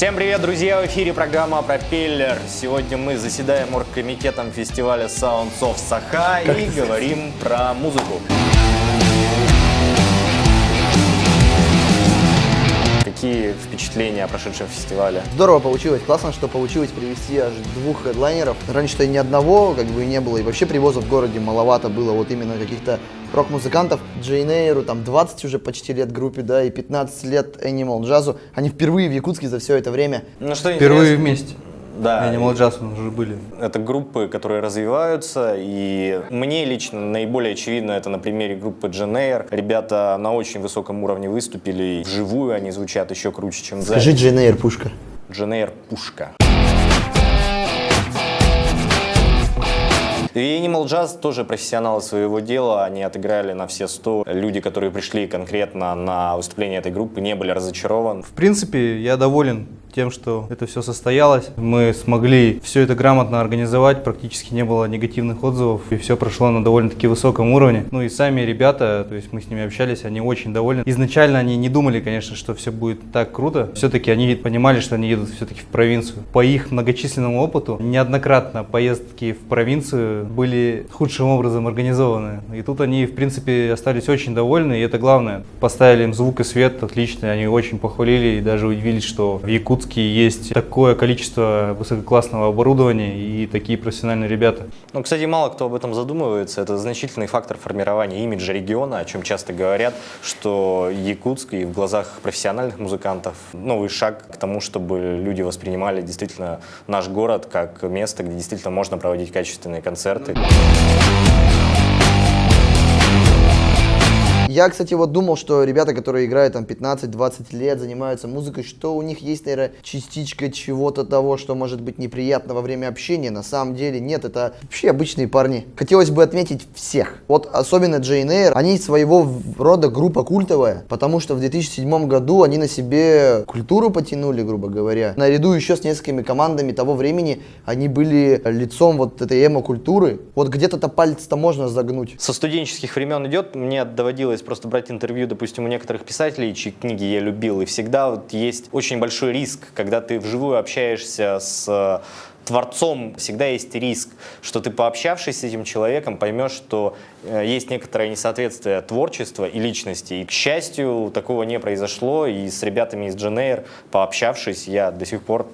Всем привет, друзья! В эфире программа «Пропеллер». Сегодня мы заседаем оргкомитетом фестиваля Sounds of Sakha и говорим про музыку. Какие впечатления о прошедшем фестивале? Здорово получилось, классно, что получилось привезти аж 2 хедлайнеров. Раньше-то ни одного не было, и вообще привозов в городе маловато было, вот именно каких-то рок-музыкантов. Джейн Эйру там 20 уже почти лет группе, да, и 15 лет Animal Jazz'у. Они впервые в Якутске за все это время. Ну, что впервые вместе. Да. Animal Jazz уже были. Это группы, которые развиваются, и мне лично наиболее очевидно это на примере группы Джейн Эйр. Ребята на очень высоком уровне выступили, вживую они звучат еще круче, чем в зале. Скажи Джейн Эйр пушка. Джейн Эйр пушка. И Animal Jazz тоже профессионалы своего дела, они отыграли на все 100. Люди, которые пришли конкретно на выступление этой группы, не были разочарованы. В принципе, я доволен тем, что это все состоялось. Мы смогли все это грамотно организовать, практически не было негативных отзывов, и все прошло на довольно-таки высоком уровне. Ну и сами ребята, то есть мы с ними общались, они очень довольны. Изначально они не думали, конечно, что все будет так круто. Все-таки они понимали, что они едут все-таки в провинцию. По их многочисленному опыту, неоднократно поездки в провинцию были худшим образом организованы. И тут они, в принципе, остались очень довольны, и это главное. Поставили им звук и свет отличный, они очень похвалили и даже удивились, что в Якутске есть такое количество высококлассного оборудования и такие профессиональные ребята. Ну, кстати, мало кто об этом задумывается. Это значительный фактор формирования имиджа региона, о чем часто говорят, что Якутск и в глазах профессиональных музыкантов новый шаг к тому, чтобы люди воспринимали действительно наш город как место, где действительно можно проводить качественные концерты. Я, кстати, вот думал, что ребята, которые играют там 15-20 лет, занимаются музыкой, что у них есть, наверное, частичка чего-то того, что может быть неприятно во время общения. На самом деле нет, это вообще обычные парни. Хотелось бы отметить всех. Вот особенно Джейн Эйр, они своего рода группа культовая, потому что в 2007 году они на себе культуру потянули, грубо говоря. Наряду еще с несколькими командами того времени они были лицом вот этой эмо-культуры. Вот где-то палец-то можно загнуть. Со студенческих времен идет, мне доводилось просто брать интервью, допустим, у некоторых писателей, чьи книги я любил, и всегда вот есть очень большой риск, когда ты вживую общаешься с творцом, всегда есть риск, что ты, пообщавшись с этим человеком, поймешь, что есть некоторое несоответствие творчества и личности. И, к счастью, такого не произошло. И с ребятами из Джейн Эйр, пообщавшись, я до сих пор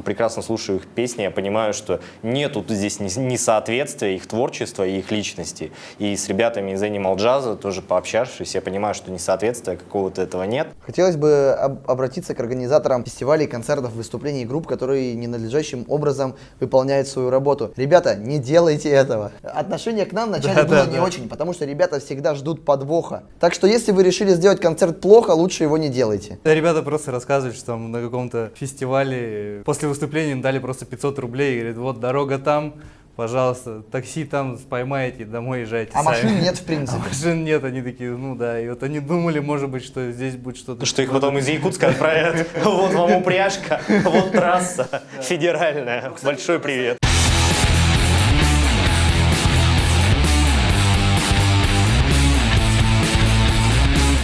прекрасно слушаю их песни. Я понимаю, что нету здесь несоответствия их творчества и их личности. И с ребятами из Animal Jazz, тоже пообщавшись, я понимаю, что несоответствия какого-то этого нет. Хотелось бы обратиться к организаторам фестивалей, концертов, выступлений групп, которые ненадлежащим образом выполняют свою работу. Ребята, не делайте этого. Отношение к нам вначале было не очень, потому что ребята всегда ждут подвоха. Так что если вы решили сделать концерт плохо, лучше его не делайте. Ребята просто рассказывают, что там на каком-то фестивале после выступления им дали просто 500 рублей и говорят, вот дорога там, пожалуйста, такси там поймаете, домой езжайте. А сами. Машин нет, в принципе. А машин нет, они такие, ну да, и вот они думали, может быть, что здесь будет что-то. Что их потом из Якутска отправят. Вот вам упряжка, вот трасса федеральная. Большой привет.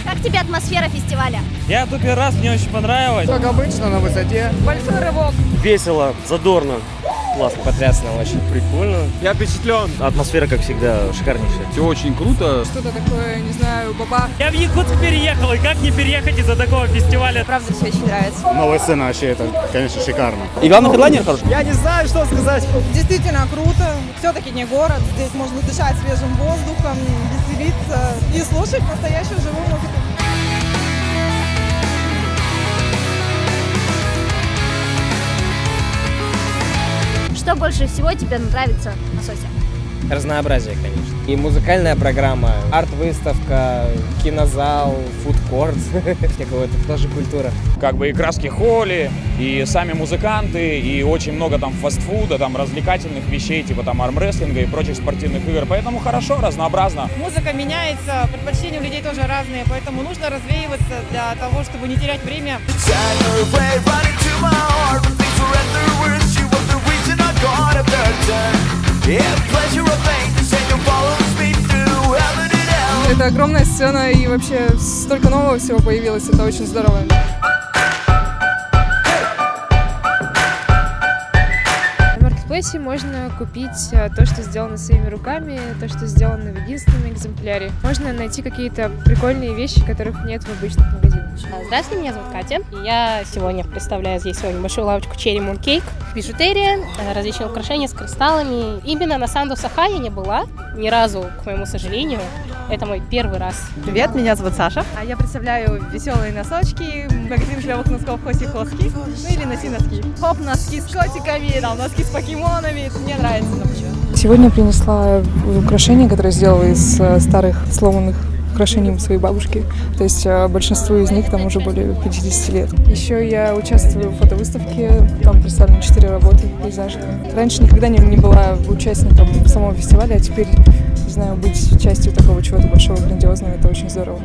Как тебе атмосфера фестиваля? Я тут первый раз, мне очень понравилось. Как обычно, на высоте. Большой рывок. Весело, задорно. Классно, потрясно, очень прикольно. Я впечатлен. Атмосфера, как всегда, шикарнейшая. Все очень круто. Что-то такое, не знаю, баба. Я в Якутск переехал, и как не переехать из-за такого фестиваля? Правда, все очень нравится. Новая сцена вообще, это, конечно, шикарно. И главный хедлайнер хороший. Я не знаю, что сказать. Действительно круто. Все-таки не город. Здесь можно дышать свежим воздухом, веселиться и слушать настоящую живую музыку. Что больше всего тебе нравится на СОСе? Разнообразие, конечно. И музыкальная программа, арт-выставка, кинозал, фудкорт, какого-то тоже культура. Как бы и краски холли, и сами музыканты, и очень много там фастфуда, там развлекательных вещей, типа там армрестлинга и прочих спортивных игр. Поэтому хорошо, разнообразно. Музыка меняется, предпочтения у людей тоже разные, поэтому нужно развеиваться для того, чтобы не терять время. Это огромная сцена и вообще столько нового всего появилось, это очень здорово. интернете можно купить то, что сделано своими руками, то, что сделано в единственном экземпляре. Можно найти какие-то прикольные вещи, которых нет в обычных магазинах. Здравствуйте, меня зовут Катя. Я сегодня представляю здесь свою небольшую лавочку Cherry Moon Cake. Бижутерия, различные украшения с кристаллами. Именно на Sands of Sahara я не была ни разу, к моему сожалению. Это мой первый раз. Привет, меня зовут Саша. Я представляю веселые носочки, магазин клевых носков Хоси-Хоски. Ну или носи-носки. Хоп, носки с котиками, там, носки с покемонами. Мне нравится, но почему? Сегодня принесла украшения, которые сделала из старых сломанных украшений своей бабушки. То есть большинству из них там уже более 50 лет. Еще я участвую в фотовыставке, там представлены 4 работы пейзажные. Раньше никогда не была участником самого фестиваля, а теперь, не знаю, быть частью такого чего-то большого, грандиозного, это очень здорово.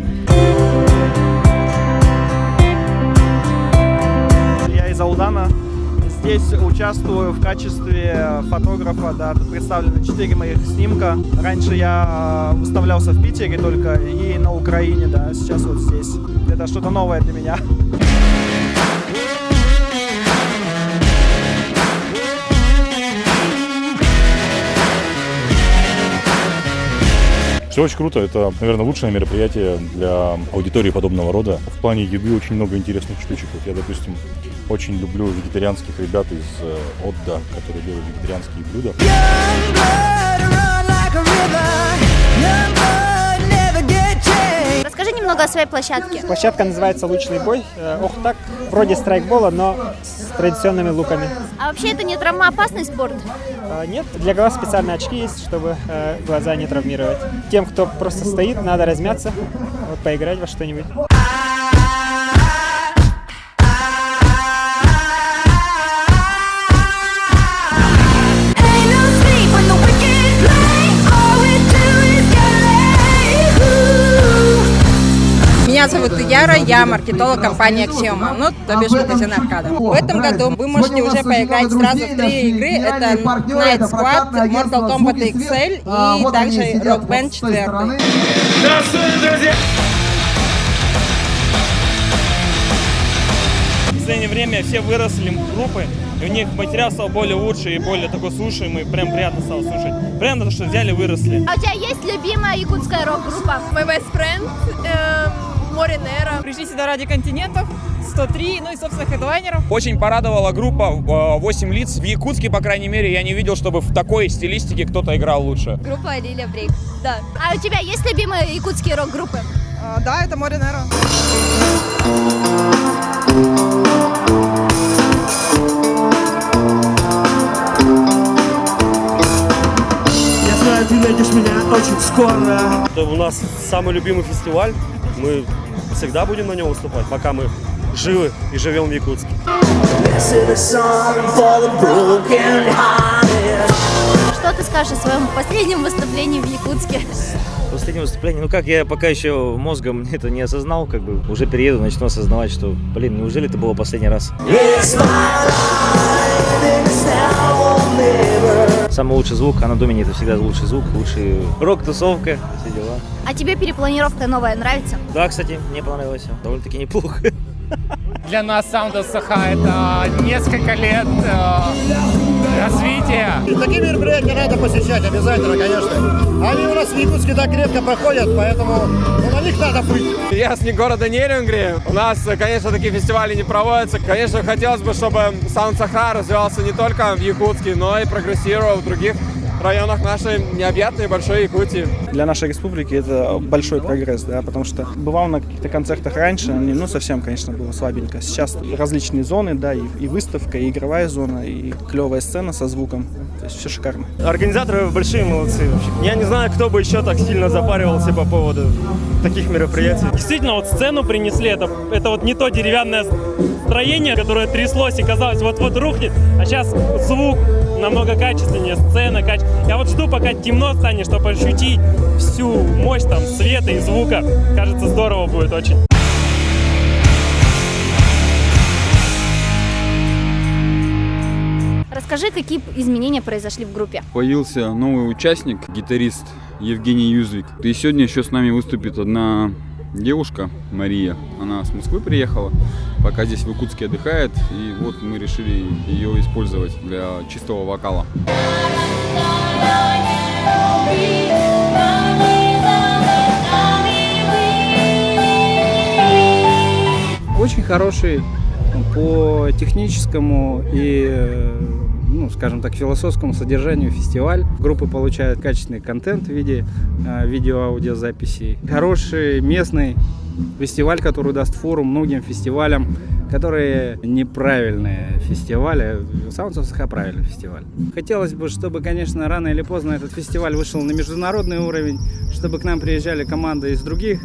Я из Алдана. Здесь участвую в качестве фотографа, да, тут представлены 4 моих снимка. Раньше я выставлялся в Питере только и на Украине, да, сейчас вот здесь. Это что-то новое для меня. Все очень круто. Это, наверное, лучшее мероприятие для аудитории подобного рода. В плане еды очень много интересных штучек. Вот я, допустим, очень люблю вегетарианских ребят из Отда, которые делают вегетарианские блюда. Расскажи немного о своей площадке. Площадка называется «Лучный бой». Так, вроде страйкбола, но с традиционными луками. А вообще это не травмоопасный спорт? Нет, для глаз специальные очки есть, чтобы глаза не травмировать. Тем, кто просто стоит, надо размяться, вот, поиграть во что-нибудь. Меня зовут Яра, я маркетолог компании Axioma, ну, то бишь магазин Аркада. В этом году вы можете уже поиграть сразу в 3 игры. Это Night Squad, Mortal Kombat XL и также Rock Band 4. В последнее время все выросли группы, и у них материал стал более лучше и более такой слушаемый, прям приятно стало слушать. Прям то, что взяли, выросли. А у тебя есть любимая якутская рок-группа? My best friend, Море Нера. Пришли сюда ради континентов, 103, ну и, собственно, хедлайнеров. Очень порадовала группа 8 лиц. В Якутске, по крайней мере, я не видел, чтобы в такой стилистике кто-то играл лучше. Группа Лилия Брейк, да. А у тебя есть любимые якутские рок-группы? Да, это Море Нера. Я знаю, ты найдешь меня очень скоро. Это у нас самый любимый фестиваль. Мы всегда будем на нем выступать, пока мы живы и живем в Якутске. Что ты скажешь о своем последнем выступлении в Якутске? Последнее выступление, ну как, я пока еще мозгом это не осознал, как бы уже перееду, начну осознавать, что, блин, неужели это было последний раз? Самый лучший звук, а на Домине это всегда лучший звук, лучший рок-тусовка, все дела. А тебе перепланировка новая нравится? Да, кстати, мне понравилось, довольно-таки неплохо. Для нас Sands of Sahara это несколько лет развития. И такие мероприятия надо посещать обязательно, конечно. Они у нас в Якутске так редко проходят, поэтому на них надо быть. Я с города Нерюнгри. У нас, конечно, такие фестивали не проводятся. Конечно, хотелось бы, чтобы Sands of Sahara развивался не только в Якутске, но и прогрессировал в других районах нашей необъятной большой Якутии. Для нашей республики это большой прогресс, да, потому что бывал на каких-то концертах раньше, ну, совсем, конечно, было слабенько. Сейчас различные зоны, да, и выставка, и игровая зона, и клевая сцена со звуком. То есть все шикарно. Организаторы большие молодцы вообще. Я не знаю, кто бы еще так сильно запаривался по поводу таких мероприятий. Действительно, вот сцену принесли, это вот не то деревянное строение, которое тряслось и казалось вот-вот рухнет, а сейчас звук намного качественнее, сцена качественнее. Я вот жду, пока темно станет, чтобы ощутить всю мощь там света и звука. Кажется, здорово будет очень. Расскажи, какие изменения произошли в группе? Появился новый участник, гитарист Евгений Юзвик. И сегодня еще с нами выступит одна девушка Мария. Она с Москвы приехала, пока здесь в Якутске отдыхает. И вот мы решили ее использовать для чистого вокала. Очень хороший по техническому и, ну, скажем так, философскому содержанию фестиваль. Группы получают качественный контент в виде видео-аудиозаписей. Хороший местный фестиваль, который даст фору многим фестивалям, которые неправильные фестивали. Sounds of Sakha правильный фестиваль. Хотелось бы, чтобы, конечно, рано или поздно этот фестиваль вышел на международный уровень, чтобы к нам приезжали команды из других,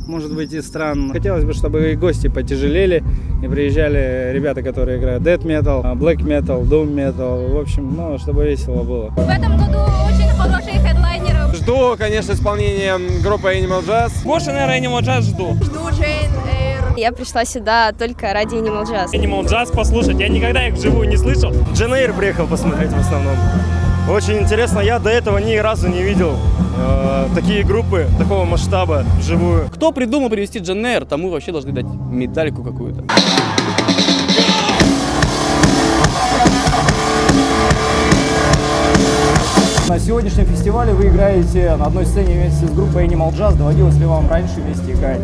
может быть, из стран. Хотелось бы, чтобы и гости потяжелели, и приезжали ребята, которые играют death metal, black metal, doom metal, в общем, ну, чтобы весело было. В этом году очень хорошие хедлайнеры. Жду, конечно, исполнения группы Animal Jazz. Больше, наверное, Animal Jazz жду. Жду Джейн Эйр. Я пришла сюда только ради Animal Jazz. Animal Jazz послушать, я никогда их вживую не слышал. Джейн Эйр приехал посмотреть в основном. Очень интересно, я до этого ни разу не видел такие группы такого масштаба вживую. Кто придумал привезти Джейн Эйр, тому вообще должны дать медальку какую-то. На сегодняшнем фестивале вы играете на одной сцене вместе с группой Animal Jazz. Доводилось ли вам раньше вместе играть?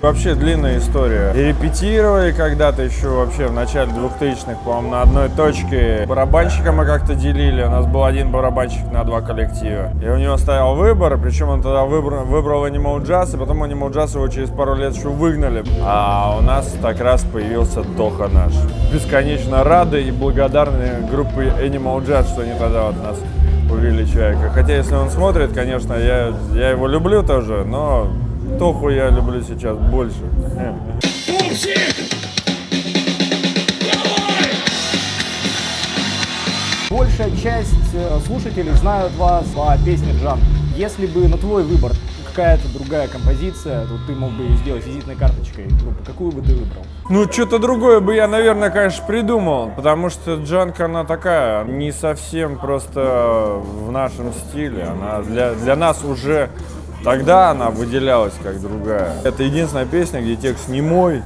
Вообще длинная история. И репетировали когда-то еще вообще в начале 2000-х, по-моему, на одной точке. Барабанщика мы как-то делили, у нас был один барабанщик на 2 коллектива. И у него стоял выбор, причем он тогда выбрал Animal Jazz, и потом Animal Jazz его через пару лет еще выгнали. А у нас так раз появился Тоха наш. Бесконечно рады и благодарны группе Animal Jazz, что они тогда вот нас увели человека. Хотя если он смотрит, конечно, я его люблю тоже, но Тоху я люблю сейчас больше. Большая часть слушателей знают вас по песне Джан. Если бы на твой выбор какая-то другая композиция, то ты мог бы ее сделать визитной карточкой группы, какую бы ты выбрал? Ну, что-то другое бы я, наверное, конечно, придумал, потому что джанка, она такая, не совсем просто в нашем стиле, она для нас уже... Тогда она выделялась как другая. Это единственная песня, где текст не мой.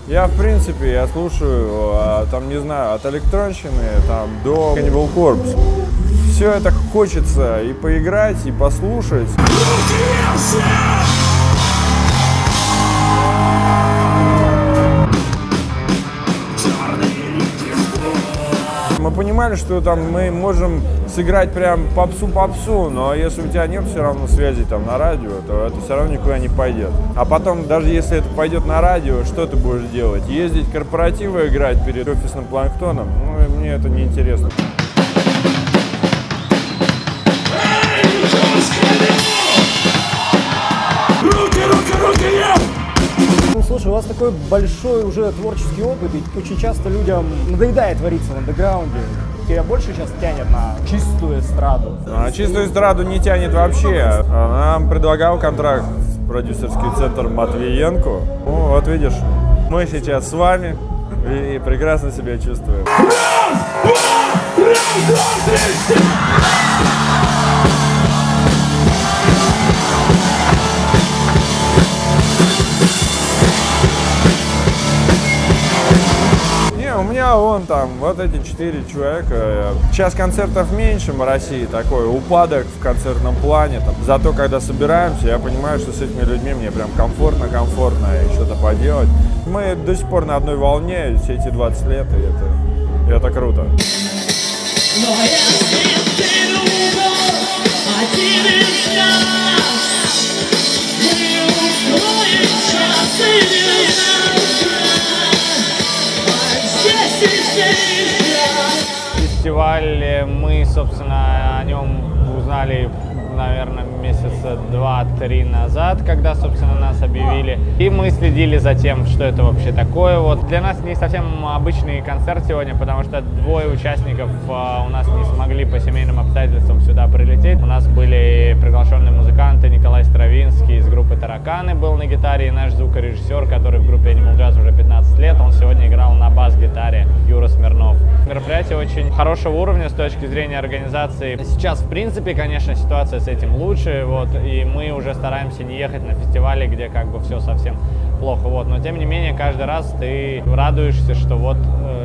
Я, в принципе, я слушаю, там, не знаю, от электронщины, там, до Cannibal Corpse. Все это хочется и поиграть, и послушать. Мы понимали, что там мы можем сыграть прям попсу, но если у тебя нет все равно связи там на радио, то это все равно никуда не пойдет. А потом, даже если это пойдет на радио, что ты будешь делать? Ездить в корпоративы играть перед офисным планктоном? Ну, мне это не интересно. Ну, слушай, у вас такой большой уже творческий опыт, и очень часто людям надоедает твориться в андеграунде. Тебя больше сейчас тянет на чистую эстраду? На чистую эстраду не тянет вообще. Нам предлагал контракт продюсерский центр Матвиенко. Ну, вот видишь, мы сейчас с вами и прекрасно себя чувствуем. У меня вон там вот эти 4 человека. Сейчас концертов меньше в России, такой упадок в концертном плане. Там. Зато когда собираемся, я понимаю, что с этими людьми мне прям комфортно и что-то поделать. Мы до сих пор на одной волне все эти 20 лет, и это круто. Фестиваль, мы, собственно, о нем узнали, наверное, месяца 2-3 назад, когда, собственно, нас объявили. И мы следили за тем, что это вообще такое. Вот. Для нас не совсем обычный концерт сегодня, потому что 2 участников у нас не смогли по семейным обстоятельствам сюда прилететь. У нас были приглашенные музыканты, Николай Стравинский из группы «Тараканы» был на гитаре, и наш звукорежиссер, который в группе Animal Jazz уже 15 лет, он сегодня играл на бас-гитаре, Юра Смирнов. Мероприятие очень хорошего уровня с точки зрения организации. Сейчас, в принципе, конечно, ситуация с этим лучше, вот, и мы уже стараемся не ехать на фестивали, где как бы все совсем плохо, вот, но тем не менее каждый раз ты радуешься, что вот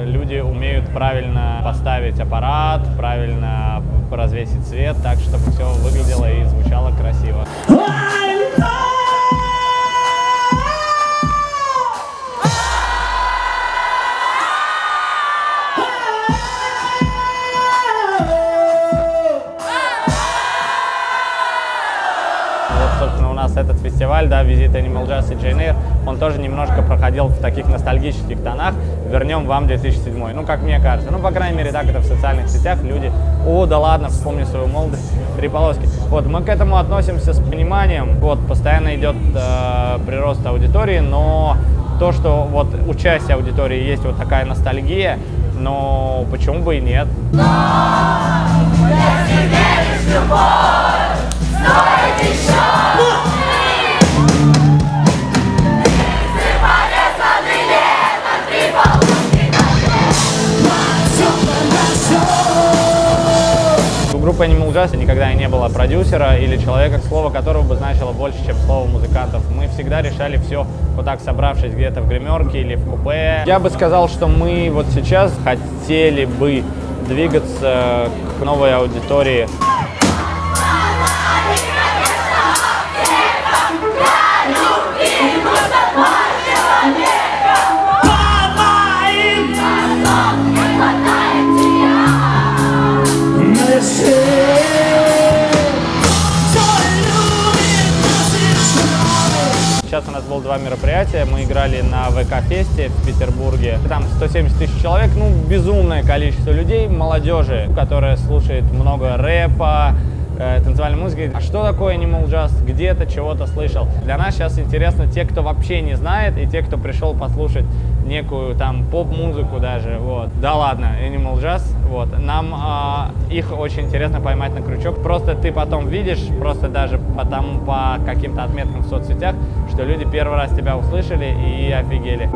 люди умеют правильно поставить аппарат, правильно развесить свет, так, чтобы все выглядело и звучало красиво. Собственно, у нас этот фестиваль, да, Visit Animal Jazz и Jane Air, он тоже немножко проходил в таких ностальгических тонах. Вернем вам 2007. Ну, как мне кажется. Ну, по крайней мере, так это в социальных сетях. Люди, о, да ладно, вспомни свою молодость, три полоски. Вот, мы к этому относимся с пониманием. Вот, постоянно идет прирост аудитории, но то, что вот участие аудитории есть вот такая ностальгия, но почему бы и нет? У группы Animal Jazz никогда и не было продюсера или человека, слово которого бы значило больше, чем слово музыкантов. Мы всегда решали все вот так, собравшись где-то в гримерке или в купе. Я бы сказал, что мы вот сейчас хотели бы двигаться к новой аудитории. Сейчас у нас было 2 мероприятия. Мы играли на ВК-фесте в Петербурге. Там 170 тысяч человек, ну, безумное количество людей, молодежи, которая слушает много рэпа, танцевальной музыки. А что такое Animal Jazz? Где-то чего-то слышал. Для нас сейчас интересно те, кто вообще не знает, и те, кто пришел послушать некую там поп-музыку даже. Вот. Да ладно, Animal Jazz. Вот. Нам их очень интересно поймать на крючок. Просто ты потом видишь, просто даже потому по каким-то отметкам в соцсетях, что люди первый раз тебя услышали и офигели.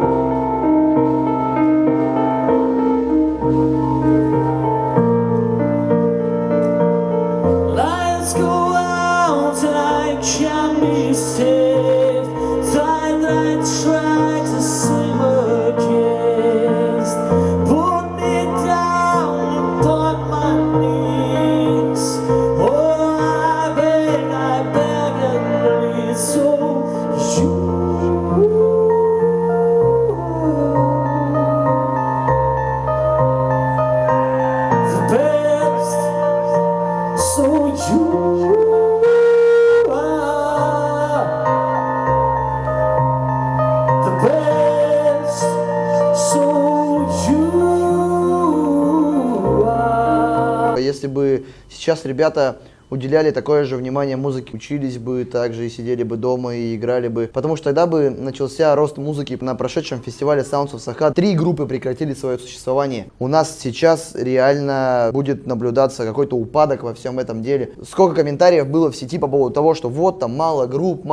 Если бы сейчас ребята уделяли такое же внимание музыке, учились бы также и сидели бы дома и играли бы. Потому что тогда бы начался рост музыки. На прошедшем фестивале Sounds of Sakha 3 группы прекратили свое существование. У нас сейчас реально будет наблюдаться какой-то упадок во всем этом деле. Сколько комментариев было в сети по поводу того, что вот там мало групп,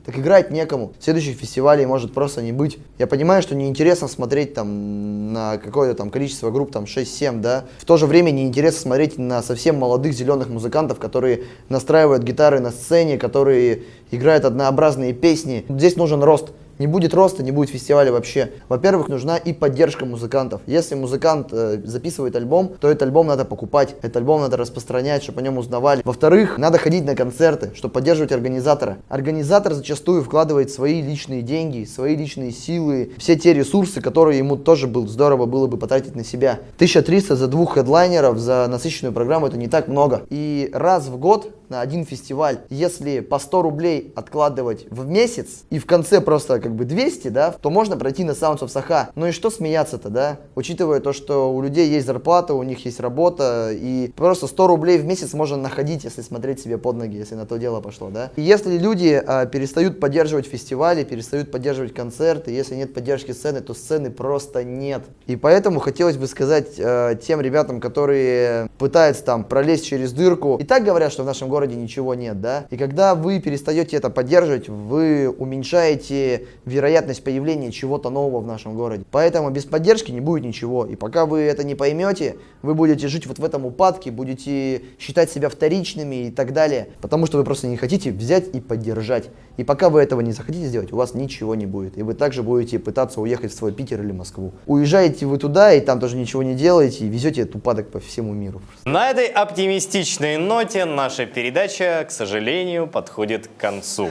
так играть некому. Следующих фестивалей может просто не быть. Я понимаю, что неинтересно смотреть там на какое-то там количество групп, там 6-7, да. В то же время неинтересно смотреть на совсем молодых зеленых музыкантов, которые настраивают гитары на сцене, которые играют однообразные песни. Здесь нужен рост. Не будет роста, не будет фестиваля вообще. Во-первых, нужна и поддержка музыкантов. Если музыкант записывает альбом, то этот альбом надо покупать, этот альбом надо распространять, чтобы о нем узнавали. Во-вторых, надо ходить на концерты, чтобы поддерживать организатора. Организатор зачастую вкладывает свои личные деньги, свои личные силы, все те ресурсы, которые ему тоже здорово было бы потратить на себя. 1300 за 2 хедлайнеров, за насыщенную программу — это не так много. И раз в год на один фестиваль, если по 100 рублей откладывать в месяц и в конце просто как бы 200, да, то можно пройти на Sounds of Sakha. Ну и что смеяться-то, да? Учитывая то, что у людей есть зарплата, у них есть работа, и просто 100 рублей в месяц можно находить, если смотреть себе под ноги, если на то дело пошло, да? И если люди перестают поддерживать фестивали, перестают поддерживать концерты, если нет поддержки сцены, то сцены просто нет. И поэтому хотелось бы сказать тем ребятам, которые пытаются там пролезть через дырку, и так говорят, что в нашем городе городе ничего нет, да. И когда вы перестаете это поддерживать, вы уменьшаете вероятность появления чего-то нового в нашем городе. Поэтому без поддержки не будет ничего. И пока вы это не поймете, вы будете жить вот в этом упадке, будете считать себя вторичными и так далее, потому что вы просто не хотите взять и поддержать. И пока вы этого не захотите сделать, у вас ничего не будет. И вы также будете пытаться уехать в свой Питер или Москву. Уезжаете вы туда, и там тоже ничего не делаете, и везете этот упадок по всему миру. На этой оптимистичной ноте наша передача, к сожалению, подходит к концу.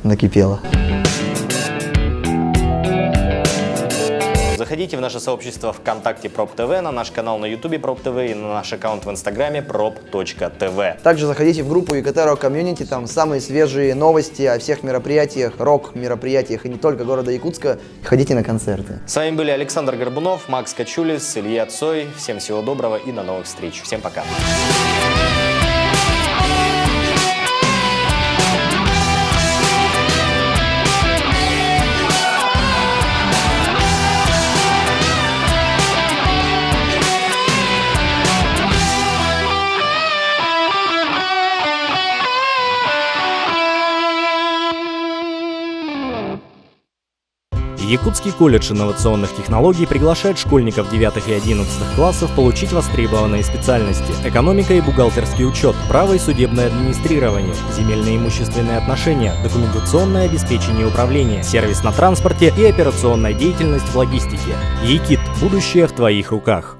Накипело. Заходите в наше сообщество ВКонтакте Проб ТВ, на наш канал на Ютубе Проб ТВ и на наш аккаунт в Инстаграме prop.tv. Также заходите в группу ЕКТ Рок Комьюнити, там самые свежие новости о всех мероприятиях, рок-мероприятиях и не только города Якутска. Ходите на концерты. С вами были Александр Горбунов, Макс Качулис, Илья Цой. Всем всего доброго и до новых встреч. Всем пока. Якутский колледж инновационных технологий приглашает школьников 9 и 11 классов получить востребованные специальности: экономика и бухгалтерский учет, право и судебное администрирование, земельные и имущественные отношения, документационное обеспечение управления, сервис на транспорте и операционная деятельность в логистике. Якит. Будущее в твоих руках.